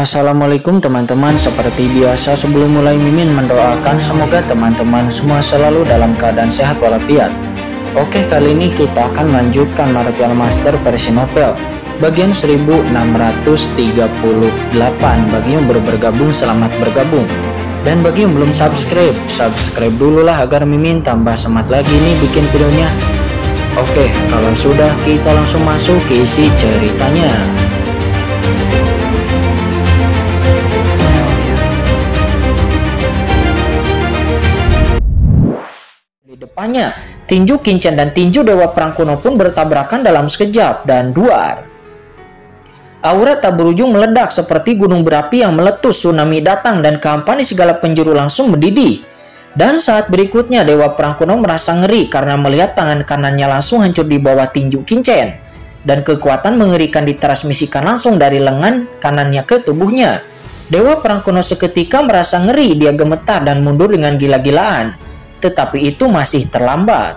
Assalamualaikum teman-teman, seperti biasa sebelum mulai Mimin mendoakan semoga teman-teman semua selalu dalam keadaan sehat walafiat. Oke, kali ini kita akan melanjutkan Martial Master versi novel bagian 1638. Bagi yang baru bergabung, selamat bergabung. Dan bagi yang belum subscribe dulu lah agar Mimin tambah semangat lagi nih bikin videonya. Oke, kalau sudah kita langsung masuk ke isi ceritanya. Depannya, tinju Kincen dan tinju Dewa Perang Kuno pun bertabrakan dalam sekejap dan duar. Aura tak berujung meledak seperti gunung berapi yang meletus, tsunami datang dan kehampaan di segala penjuru langsung mendidih. Dan saat berikutnya Dewa Perang Kuno merasa ngeri karena melihat tangan kanannya langsung hancur di bawah tinju Kincen. Dan kekuatan mengerikan ditransmisikan langsung dari lengan kanannya ke tubuhnya. Dewa Perang Kuno seketika merasa ngeri, dia gemetar dan mundur dengan gila-gilaan. Tetapi itu masih terlambat.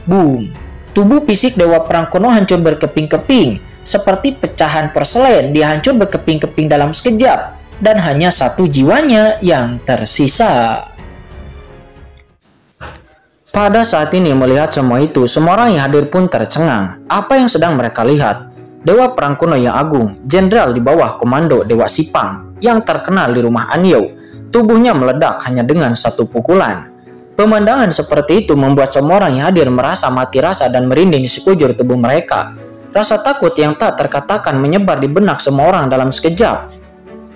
Boom! Tubuh fisik Dewa Perang Kuno hancur berkeping-keping. Seperti pecahan porselen, dia hancur berkeping-keping dalam sekejap. Dan hanya satu jiwanya yang tersisa. Pada saat ini melihat semua itu, semua orang yang hadir pun tercengang. Apa yang sedang mereka lihat? Dewa Perang Kuno yang agung, jenderal di bawah komando Dewa Sipang, yang terkenal di rumah Anyou. Tubuhnya meledak hanya dengan satu pukulan. Pemandangan seperti itu membuat semua orang yang hadir merasa mati rasa dan merinding di sekujur tubuh mereka. Rasa takut yang tak terkatakan menyebar di benak semua orang dalam sekejap.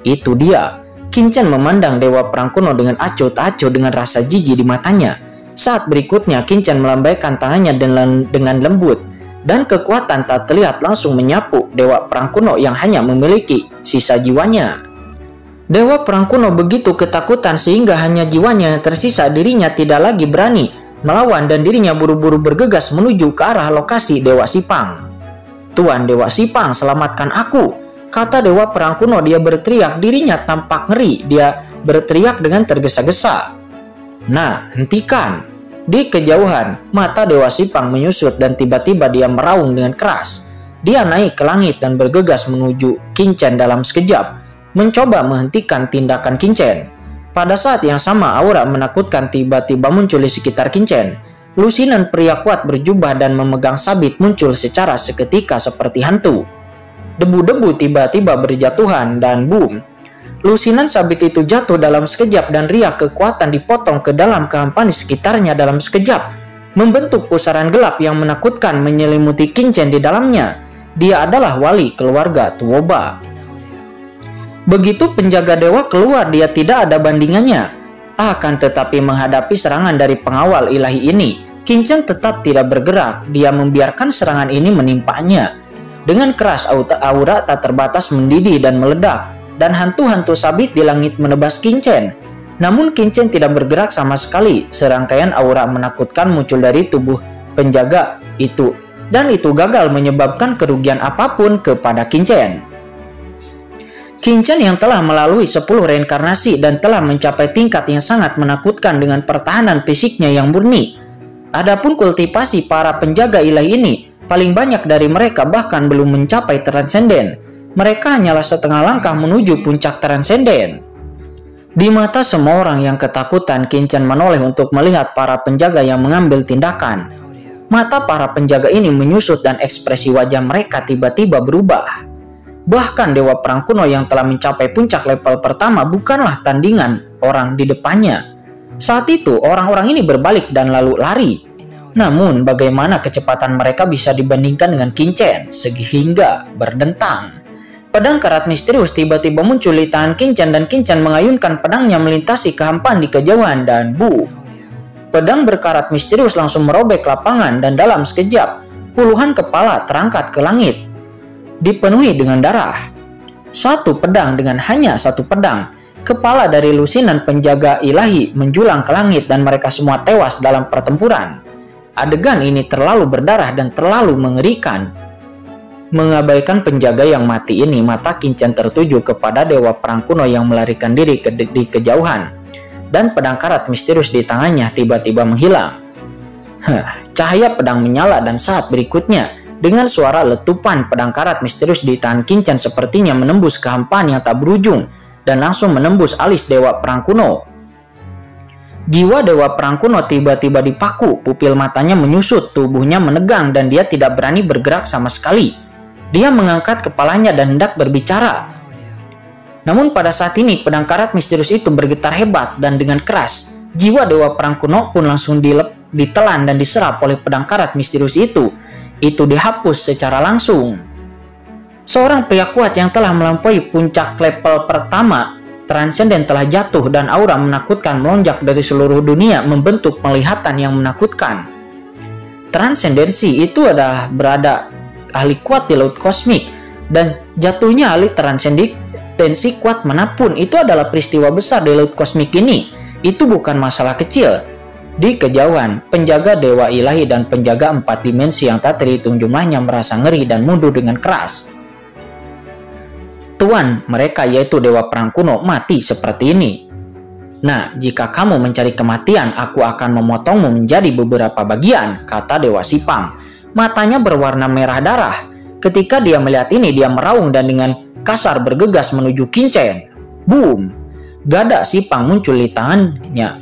Itu dia. Kincen memandang Dewa Perang Kuno dengan acuh tak acuh dengan rasa jijik di matanya. Saat berikutnya Kincen melambaikan tangannya dengan lembut. Dan kekuatan tak terlihat langsung menyapu Dewa Perang Kuno yang hanya memiliki sisa jiwanya. Dewa Perang Kuno begitu ketakutan sehingga hanya jiwanya yang tersisa. Dirinya tidak lagi berani melawan dan dirinya buru-buru bergegas menuju ke arah lokasi Dewa Sipang. "Tuan Dewa Sipang, selamatkan aku!" kata Dewa Perang Kuno. Dia berteriak, dirinya tampak ngeri. Dia berteriak dengan tergesa-gesa. "Nah, hentikan!" Di kejauhan, mata Dewa Sipang menyusut dan tiba-tiba dia meraung dengan keras. Dia naik ke langit dan bergegas menuju Kincen dalam sekejap, mencoba menghentikan tindakan Kincen. Pada saat yang sama, aura menakutkan tiba-tiba muncul di sekitar Kincen. Lusinan pria kuat berjubah dan memegang sabit muncul secara seketika seperti hantu. Debu-debu tiba-tiba berjatuhan dan boom. Lusinan sabit itu jatuh dalam sekejap dan riak kekuatan dipotong ke dalam kehampaan di sekitarnya dalam sekejap, membentuk pusaran gelap yang menakutkan menyelimuti Kincen di dalamnya. Dia adalah wali keluarga Tuoba. Begitu penjaga dewa keluar, dia tidak ada bandingannya. Akan tetapi menghadapi serangan dari pengawal ilahi ini, Kincen tetap tidak bergerak. Dia membiarkan serangan ini menimpanya. Dengan keras aura tak terbatas mendidih dan meledak, dan hantu-hantu sabit di langit menebas Kincen. Namun Kincen tidak bergerak sama sekali. Serangkaian aura menakutkan muncul dari tubuh penjaga itu, dan itu gagal menyebabkan kerugian apapun kepada Kincen. Kincen yang telah melalui 10 reinkarnasi dan telah mencapai tingkat yang sangat menakutkan dengan pertahanan fisiknya yang murni. Adapun kultivasi para penjaga ilahi ini, paling banyak dari mereka bahkan belum mencapai transenden. Mereka hanyalah setengah langkah menuju puncak transenden. Di mata semua orang yang ketakutan, Kincen menoleh untuk melihat para penjaga yang mengambil tindakan. Mata para penjaga ini menyusut dan ekspresi wajah mereka tiba-tiba berubah. Bahkan Dewa Perang Kuno yang telah mencapai puncak level pertama bukanlah tandingan orang di depannya. Saat itu orang-orang ini berbalik dan lalu lari. Namun bagaimana kecepatan mereka bisa dibandingkan dengan Kincen sehingga berdentang. Pedang karat misterius tiba-tiba muncul di tangan Kincen dan Kincen mengayunkan pedangnya melintasi kehampaan di kejauhan dan bu. Pedang berkarat misterius langsung merobek lapangan dan dalam sekejap puluhan kepala terangkat ke langit, dipenuhi dengan darah. Satu pedang dengan hanya satu pedang, kepala dari lusinan penjaga ilahi menjulang ke langit dan mereka semua tewas dalam pertempuran. Adegan ini terlalu berdarah dan terlalu mengerikan. Mengabaikan penjaga yang mati ini, mata Kincen tertuju kepada Dewa Perang Kuno yang melarikan diri di kejauhan. Dan pedang karat misterius di tangannya tiba-tiba menghilang. Cahaya pedang menyala dan saat berikutnya Dengan suara letupan, pedang karat misterius di tangan Kincen sepertinya menembus kehampaan yang tak berujung dan langsung menembus alis Dewa Perang Kuno. Jiwa Dewa Perang Kuno tiba-tiba dipaku, pupil matanya menyusut, tubuhnya menegang dan dia tidak berani bergerak sama sekali. Dia mengangkat kepalanya dan hendak berbicara. Namun pada saat ini pedang karat misterius itu bergetar hebat dan dengan keras. Jiwa Dewa Perang Kuno pun langsung ditelan dan diserap oleh pedang karat misterius itu. Itu dihapus secara langsung. Seorang pria kuat yang telah melampaui puncak level pertama transenden telah jatuh dan aura menakutkan melonjak dari seluruh dunia membentuk penglihatan yang menakutkan. Transendensi itu adalah berada ahli kuat di laut kosmik dan jatuhnya ahli transendensi kuat manapun itu adalah peristiwa besar di laut kosmik ini. Itu bukan masalah kecil. Di kejauhan, penjaga dewa ilahi dan penjaga 4 dimensi yang tak terhitung jumlahnya merasa ngeri dan mundur dengan keras. Tuan, mereka yaitu Dewa Perang Kuno mati seperti ini. Nah, jika kamu mencari kematian, aku akan memotongmu menjadi beberapa bagian, kata Dewa Sipang. Matanya berwarna merah darah. Ketika dia melihat ini, dia meraung dan dengan kasar bergegas menuju Kincen. Boom! Gada Sipang muncul di tangannya.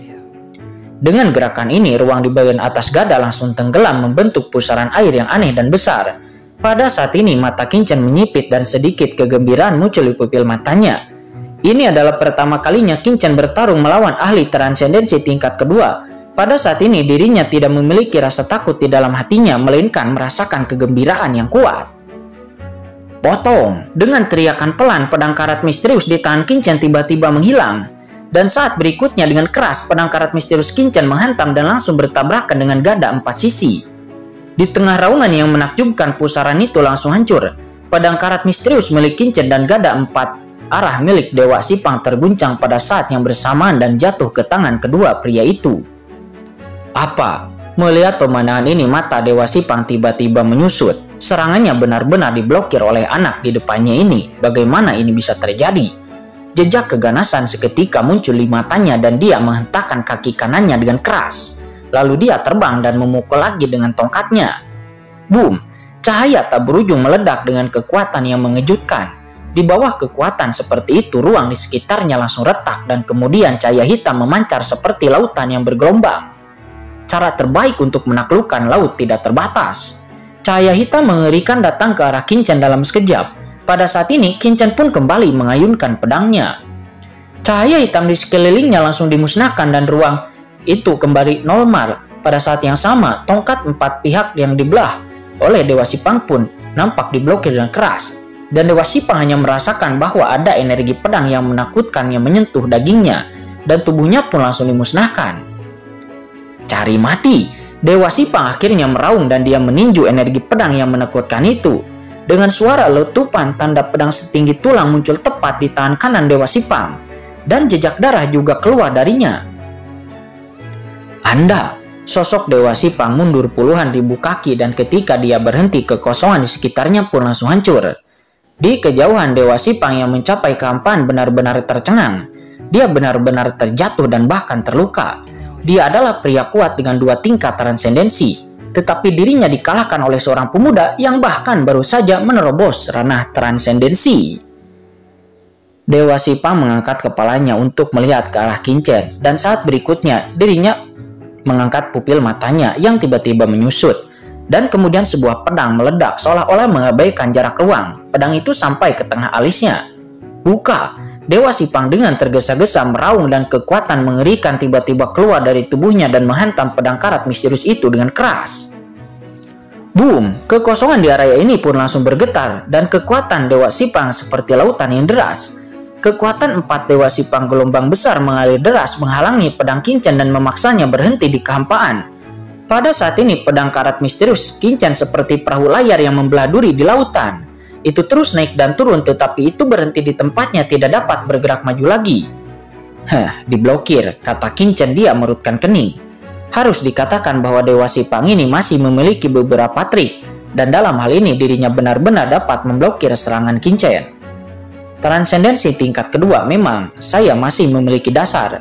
Dengan gerakan ini, ruang di bagian atas gada langsung tenggelam membentuk pusaran air yang aneh dan besar. Pada saat ini mata Kincen menyipit dan sedikit kegembiraan muncul di pupil matanya. Ini adalah pertama kalinya Kincen bertarung melawan ahli transendensi tingkat kedua. Pada saat ini dirinya tidak memiliki rasa takut di dalam hatinya, melainkan merasakan kegembiraan yang kuat. Potong! Dengan teriakan pelan, pedang karat misterius di tangan Kincen tiba-tiba menghilang. Dan saat berikutnya dengan keras, pedang karat misterius Kincen menghantam dan langsung bertabrakan dengan gada 4 sisi. Di tengah raungan yang menakjubkan, pusaran itu langsung hancur. Pedang karat misterius milik Kincen dan gada 4 arah milik Dewa Sipang terguncang pada saat yang bersamaan dan jatuh ke tangan kedua pria itu. Apa? Melihat pemandangan ini, mata Dewa Sipang tiba-tiba menyusut. Serangannya benar-benar diblokir oleh anak di depannya ini. Bagaimana ini bisa terjadi? Jejak keganasan seketika muncul di matanya dan dia menghentakkan kaki kanannya dengan keras. Lalu dia terbang dan memukul lagi dengan tongkatnya. Boom! Cahaya tak berujung meledak dengan kekuatan yang mengejutkan. Di bawah kekuatan seperti itu, ruang di sekitarnya langsung retak dan kemudian cahaya hitam memancar seperti lautan yang bergelombang. Cara terbaik untuk menaklukkan laut tidak terbatas. Cahaya hitam mengerikan datang ke arah Kincen dalam sekejap. Pada saat ini, Kincen pun kembali mengayunkan pedangnya. Cahaya hitam di sekelilingnya langsung dimusnahkan dan ruang itu kembali normal. Pada saat yang sama, tongkat 4 pihak yang dibelah oleh Dewa Sipang pun nampak diblokir dengan keras. Dan Dewa Sipang hanya merasakan bahwa ada energi pedang yang menakutkan yang menyentuh dagingnya dan tubuhnya pun langsung dimusnahkan. Cari mati! Dewa Sipang akhirnya meraung dan dia meninju energi pedang yang menakutkan itu. Dengan suara letupan, tanda pedang setinggi tulang muncul tepat di tangan kanan Dewa Sipang. Dan jejak darah juga keluar darinya. Anda, sosok Dewa Sipang mundur puluhan ribu kaki dan ketika dia berhenti, kekosongan di sekitarnya pun langsung hancur. Di kejauhan, Dewa Sipang yang mencapai kehampaan benar-benar tercengang. Dia benar-benar terjatuh dan bahkan terluka. Dia adalah pria kuat dengan 2 tingkat transendensi, tetapi dirinya dikalahkan oleh seorang pemuda yang bahkan baru saja menerobos ranah transendensi. Dewa Sipang mengangkat kepalanya untuk melihat ke arah Kincen dan saat berikutnya dirinya mengangkat pupil matanya yang tiba-tiba menyusut dan kemudian sebuah pedang meledak seolah-olah mengabaikan jarak ruang. Pedang itu sampai ke tengah alisnya. Buka! Dewa Sipang dengan tergesa-gesa meraung dan kekuatan mengerikan tiba-tiba keluar dari tubuhnya dan menghantam pedang karat misterius itu dengan keras. Boom! Kekosongan di area ini pun langsung bergetar dan kekuatan Dewa Sipang seperti lautan yang deras. Kekuatan 4 Dewa Sipang gelombang besar mengalir deras menghalangi pedang Kincen dan memaksanya berhenti di kehampaan. Pada saat ini pedang karat misterius Kincen seperti perahu layar yang membelah duri di lautan. Itu terus naik dan turun tetapi itu berhenti di tempatnya, tidak dapat bergerak maju lagi. Diblokir, kata Kincen, dia merutkan kening. Harus dikatakan bahwa Dewa Sipang ini masih memiliki beberapa trik dan dalam hal ini dirinya benar-benar dapat memblokir serangan Kincen. Transendensi tingkat kedua memang saya masih memiliki dasar.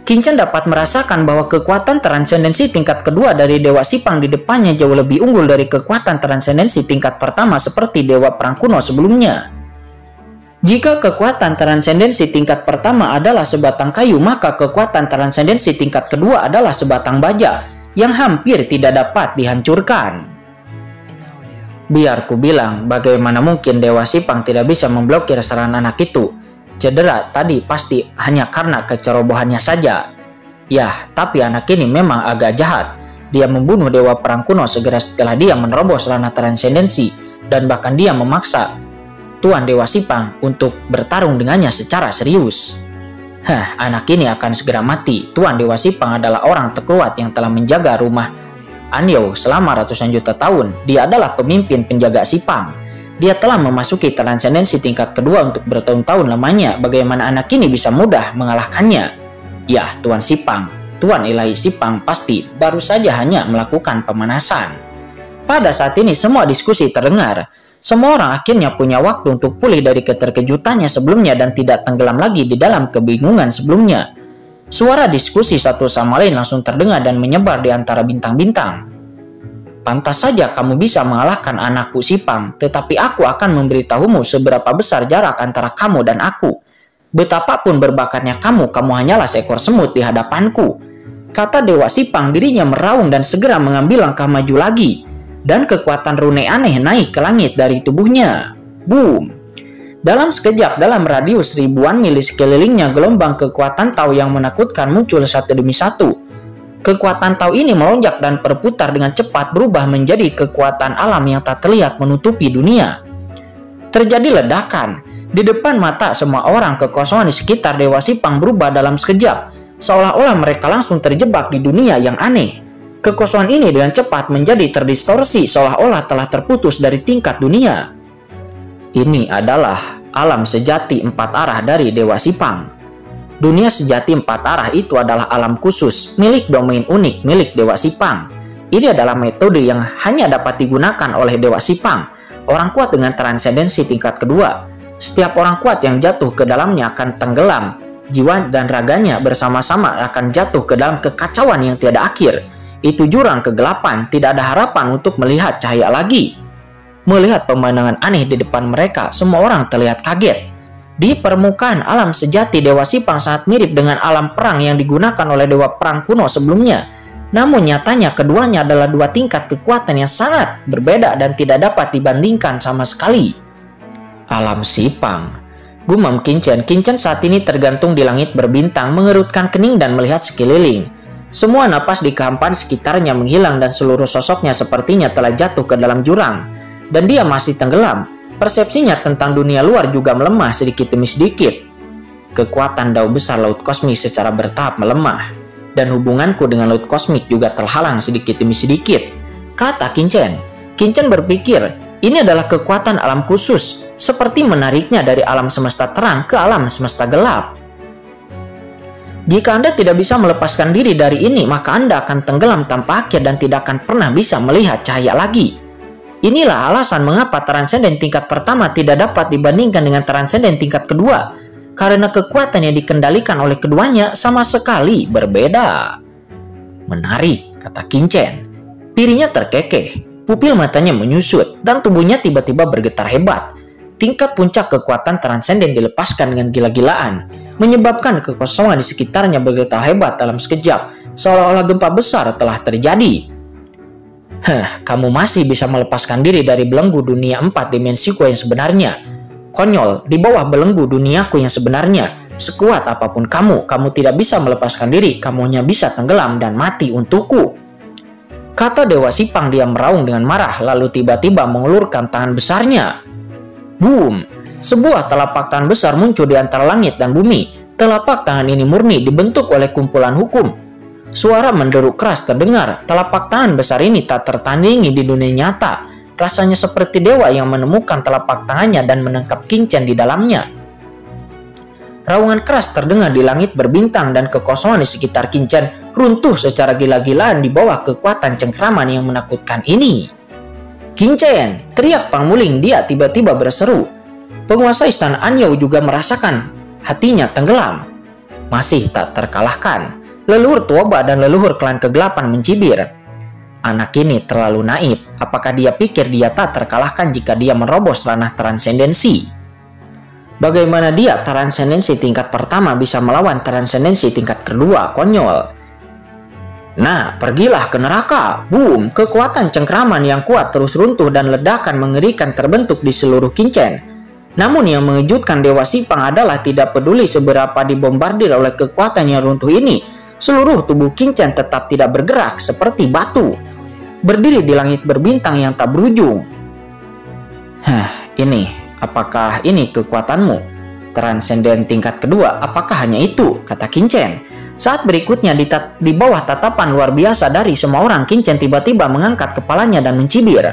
Kincen dapat merasakan bahwa kekuatan transendensi tingkat kedua dari Dewa Sipang di depannya jauh lebih unggul dari kekuatan transendensi tingkat pertama seperti Dewa Perang kuno sebelumnya. Jika kekuatan transendensi tingkat pertama adalah sebatang kayu, maka kekuatan transendensi tingkat kedua adalah sebatang baja yang hampir tidak dapat dihancurkan. Biar ku bilang, bagaimana mungkin Dewa Sipang tidak bisa memblokir serangan anak itu? Cedera tadi pasti hanya karena kecerobohannya saja. Yah, tapi anak ini memang agak jahat. Dia membunuh Dewa Perang kuno segera setelah dia menerobos ranah transendensi, dan bahkan dia memaksa Tuan Dewa Sipang untuk bertarung dengannya secara serius. Anak ini akan segera mati. Tuan Dewa Sipang adalah orang terkuat yang telah menjaga rumah Anyou selama ratusan juta tahun. Dia adalah pemimpin penjaga Sipang. Dia telah memasuki transendensi tingkat kedua untuk bertahun-tahun lamanya. Bagaimana anak ini bisa mudah mengalahkannya? Ya, Tuan Sipang, Tuan Ilahi Sipang pasti baru saja hanya melakukan pemanasan. Pada saat ini semua diskusi terdengar. Semua orang akhirnya punya waktu untuk pulih dari keterkejutannya sebelumnya dan tidak tenggelam lagi di dalam kebingungan sebelumnya. Suara diskusi satu sama lain langsung terdengar dan menyebar di antara bintang-bintang. Pantas saja kamu bisa mengalahkan anakku Sipang, tetapi aku akan memberitahumu seberapa besar jarak antara kamu dan aku. Betapapun berbakatnya kamu hanyalah seekor semut di hadapanku. Kata Dewa Sipang, dirinya meraung dan segera mengambil langkah maju lagi. Dan kekuatan rune aneh naik ke langit dari tubuhnya. Boom! Dalam sekejap, dalam radius ribuan mili sekelilingnya, gelombang kekuatan Tao yang menakutkan muncul satu demi satu. Kekuatan Tao ini melonjak dan berputar dengan cepat berubah menjadi kekuatan alam yang tak terlihat menutupi dunia. Terjadi ledakan. Di depan mata semua orang, kekosongan di sekitar Dewa Sipang berubah dalam sekejap. Seolah-olah mereka langsung terjebak di dunia yang aneh. Kekosongan ini dengan cepat menjadi terdistorsi seolah-olah telah terputus dari tingkat dunia. Ini adalah alam sejati empat arah dari Dewa Sipang. Dunia sejati empat arah itu adalah alam khusus, milik domain unik milik Dewa Sipang. Ini adalah metode yang hanya dapat digunakan oleh Dewa Sipang, orang kuat dengan transendensi tingkat kedua. Setiap orang kuat yang jatuh ke dalamnya akan tenggelam, jiwa dan raganya bersama-sama akan jatuh ke dalam kekacauan yang tiada akhir. Itu jurang kegelapan, tidak ada harapan untuk melihat cahaya lagi. Melihat pemandangan aneh di depan mereka, semua orang terlihat kaget. Di permukaan alam sejati, Dewa Sipang sangat mirip dengan alam perang yang digunakan oleh Dewa Perang kuno sebelumnya. Namun nyatanya keduanya adalah dua tingkat kekuatan yang sangat berbeda dan tidak dapat dibandingkan sama sekali. Alam Sipang. Gumam Kincen. Kincen saat ini tergantung di langit berbintang, mengerutkan kening dan melihat sekeliling. Semua napas di kehampaan sekitarnya menghilang dan seluruh sosoknya sepertinya telah jatuh ke dalam jurang. Dan dia masih tenggelam. Persepsinya tentang dunia luar juga melemah sedikit demi sedikit. Kekuatan dao besar laut kosmik secara bertahap melemah. Dan hubunganku dengan laut kosmik juga terhalang sedikit demi sedikit. Kata Kincen. Kincen berpikir, ini adalah kekuatan alam khusus. Seperti menariknya dari alam semesta terang ke alam semesta gelap. Jika Anda tidak bisa melepaskan diri dari ini, maka Anda akan tenggelam tanpa akhir dan tidak akan pernah bisa melihat cahaya lagi. Inilah alasan mengapa transenden tingkat pertama tidak dapat dibandingkan dengan transenden tingkat kedua, karena kekuatan yang dikendalikan oleh keduanya sama sekali berbeda. Menarik, kata Kincen. Piringnya terkekeh, pupil matanya menyusut, dan tubuhnya tiba-tiba bergetar hebat. Tingkat puncak kekuatan transenden dilepaskan dengan gila-gilaan, menyebabkan kekosongan di sekitarnya bergetar hebat dalam sekejap, seolah-olah gempa besar telah terjadi. Kamu masih bisa melepaskan diri dari belenggu dunia 4 dimensiku yang sebenarnya. Konyol, di bawah belenggu duniaku yang sebenarnya. Sekuat apapun kamu tidak bisa melepaskan diri, kamu hanya bisa tenggelam dan mati untukku. Kata Dewa Sipang. Dia meraung dengan marah, lalu tiba-tiba mengulurkan tangan besarnya. Boom! Sebuah telapak tangan besar muncul di antara langit dan bumi. Telapak tangan ini murni dibentuk oleh kumpulan hukum. Suara menderu keras terdengar. Telapak tangan besar ini tak tertandingi di dunia nyata. Rasanya seperti dewa yang menemukan telapak tangannya dan menangkap Kincen di dalamnya. Raungan keras terdengar di langit berbintang dan kekosongan di sekitar Kincen runtuh secara gila-gilaan di bawah kekuatan cengkraman yang menakutkan ini. Kincen! Teriak Pangmuling. Dia tiba-tiba berseru. Penguasa istana Anyou juga merasakan hatinya tenggelam. masih tak terkalahkan. Leluhur Tuoba dan leluhur klan kegelapan mencibir. Anak ini terlalu naif. Apakah dia pikir dia tak terkalahkan jika dia menerobos ranah transendensi? Bagaimana dia transendensi tingkat pertama bisa melawan transendensi tingkat kedua? Konyol. Nah, pergilah ke neraka. Boom, kekuatan cengkraman yang kuat terus runtuh dan ledakan mengerikan terbentuk di seluruh Kincen. Namun yang mengejutkan Dewa Sipang adalah tidak peduli seberapa dibombardir oleh kekuatan yang runtuh ini, seluruh tubuh Kincen tetap tidak bergerak seperti batu, berdiri di langit berbintang yang tak berujung. Apakah ini kekuatanmu? Transenden tingkat kedua, apakah hanya itu? Kata Kincen. Saat berikutnya di bawah tatapan luar biasa dari semua orang, Kincen tiba-tiba mengangkat kepalanya dan mencibir.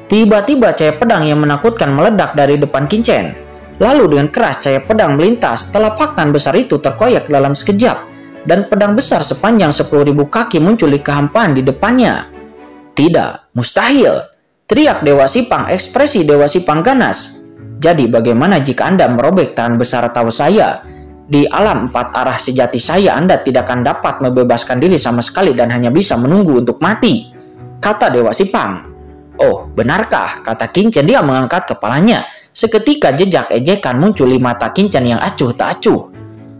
Tiba-tiba cahaya pedang yang menakutkan meledak dari depan Kincen. Lalu dengan keras cahaya pedang melintas, telapak tangan besar itu terkoyak dalam sekejap, dan pedang besar sepanjang 10.000 kaki muncul di kehampaan di depannya. Tidak, mustahil! Teriak Dewa Sipang, ekspresi Dewa Sipang ganas. Jadi bagaimana jika Anda merobek tangan besar tahu saya? Di alam 4 arah sejati saya, Anda tidak akan dapat membebaskan diri sama sekali dan hanya bisa menunggu untuk mati, kata Dewa Sipang. Oh, benarkah? Kata Kincen. Dia mengangkat kepalanya. Seketika jejak ejekan muncul di mata Kincen yang acuh tak acuh.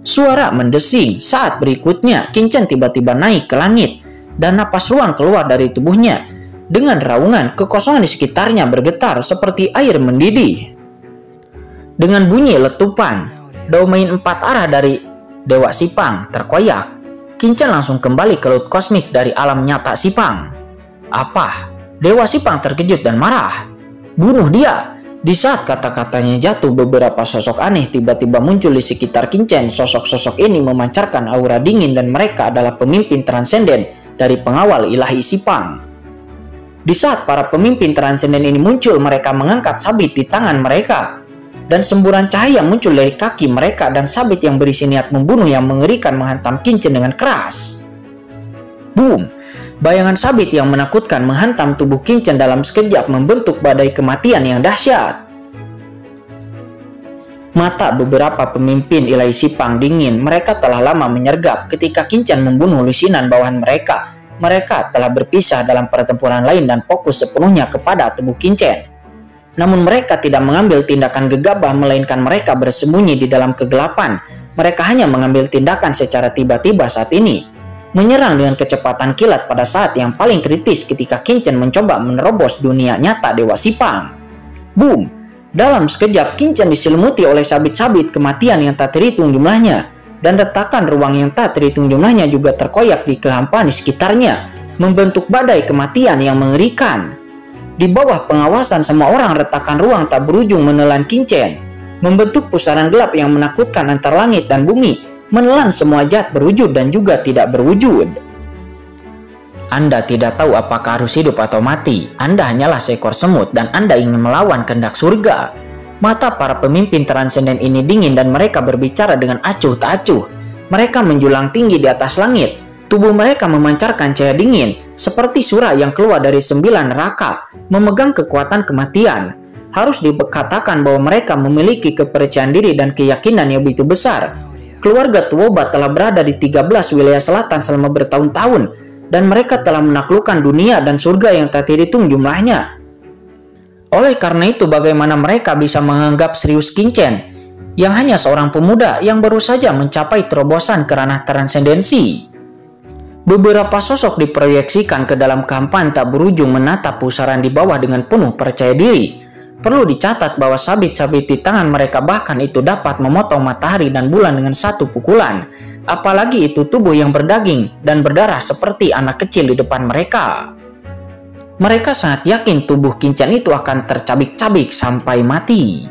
Suara mendesing. Saat berikutnya, Kincen tiba-tiba naik ke langit dan napas ruang keluar dari tubuhnya. Dengan raungan, kekosongan di sekitarnya bergetar seperti air mendidih. Dengan bunyi letupan, domain 4 arah dari Dewa Sipang terkoyak. Kincen langsung kembali ke laut kosmik dari alam nyata Sipang. Apa? Dewa Sipang terkejut dan marah. Bunuh dia! Di saat kata-katanya jatuh, beberapa sosok aneh tiba-tiba muncul di sekitar Kincen. Sosok-sosok ini memancarkan aura dingin dan mereka adalah pemimpin transenden dari pengawal ilahi Sipang. Di saat para pemimpin transenden ini muncul, mereka mengangkat sabit di tangan mereka. Dan semburan cahaya muncul dari kaki mereka dan sabit yang berisi niat membunuh yang mengerikan menghantam Kincen dengan keras. Boom! Bayangan sabit yang menakutkan menghantam tubuh Kincen dalam sekejap, membentuk badai kematian yang dahsyat. Mata beberapa pemimpin ilahi Sipang dingin. Mereka telah lama menyergap ketika Kincen membunuh lusinan bawahan mereka. Mereka telah berpisah dalam pertempuran lain dan fokus sepenuhnya kepada tubuh Kincen. Namun mereka tidak mengambil tindakan gegabah, melainkan mereka bersembunyi di dalam kegelapan. Mereka hanya mengambil tindakan secara tiba-tiba saat ini. Menyerang dengan kecepatan kilat pada saat yang paling kritis ketika Kincen mencoba menerobos dunia nyata Dewa Sipang. Boom! Dalam sekejap, Kincen diselimuti oleh sabit-sabit kematian yang tak terhitung jumlahnya. Dan retakan ruang yang tak terhitung jumlahnya juga terkoyak di kehampaan di sekitarnya, membentuk badai kematian yang mengerikan. Di bawah pengawasan semua orang, retakan ruang tak berujung menelan Kincen, membentuk pusaran gelap yang menakutkan antar langit dan bumi, menelan semua jahat berwujud dan juga tidak berwujud. Anda tidak tahu apakah harus hidup atau mati. Anda hanyalah seekor semut dan Anda ingin melawan kehendak surga. Mata para pemimpin transenden ini dingin dan mereka berbicara dengan acuh tak acuh. Mereka menjulang tinggi di atas langit. Tubuh mereka memancarkan cahaya dingin, seperti surah yang keluar dari 9 neraka, memegang kekuatan kematian. Harus dikatakan bahwa mereka memiliki kepercayaan diri dan keyakinan yang begitu besar. Keluarga Tuoba telah berada di 13 wilayah selatan selama bertahun-tahun, dan mereka telah menaklukkan dunia dan surga yang tak terhitung jumlahnya. Oleh karena itu, bagaimana mereka bisa menganggap serius Kincen, yang hanya seorang pemuda yang baru saja mencapai terobosan ke ranah transendensi? Beberapa sosok diproyeksikan ke dalam kehampaan tak berujung menatap pusaran di bawah dengan penuh percaya diri. Perlu dicatat bahwa sabit-sabit di tangan mereka bahkan itu dapat memotong matahari dan bulan dengan satu pukulan. Apalagi itu tubuh yang berdaging dan berdarah seperti anak kecil di depan mereka. Mereka sangat yakin tubuh Kincen itu akan tercabik-cabik sampai mati.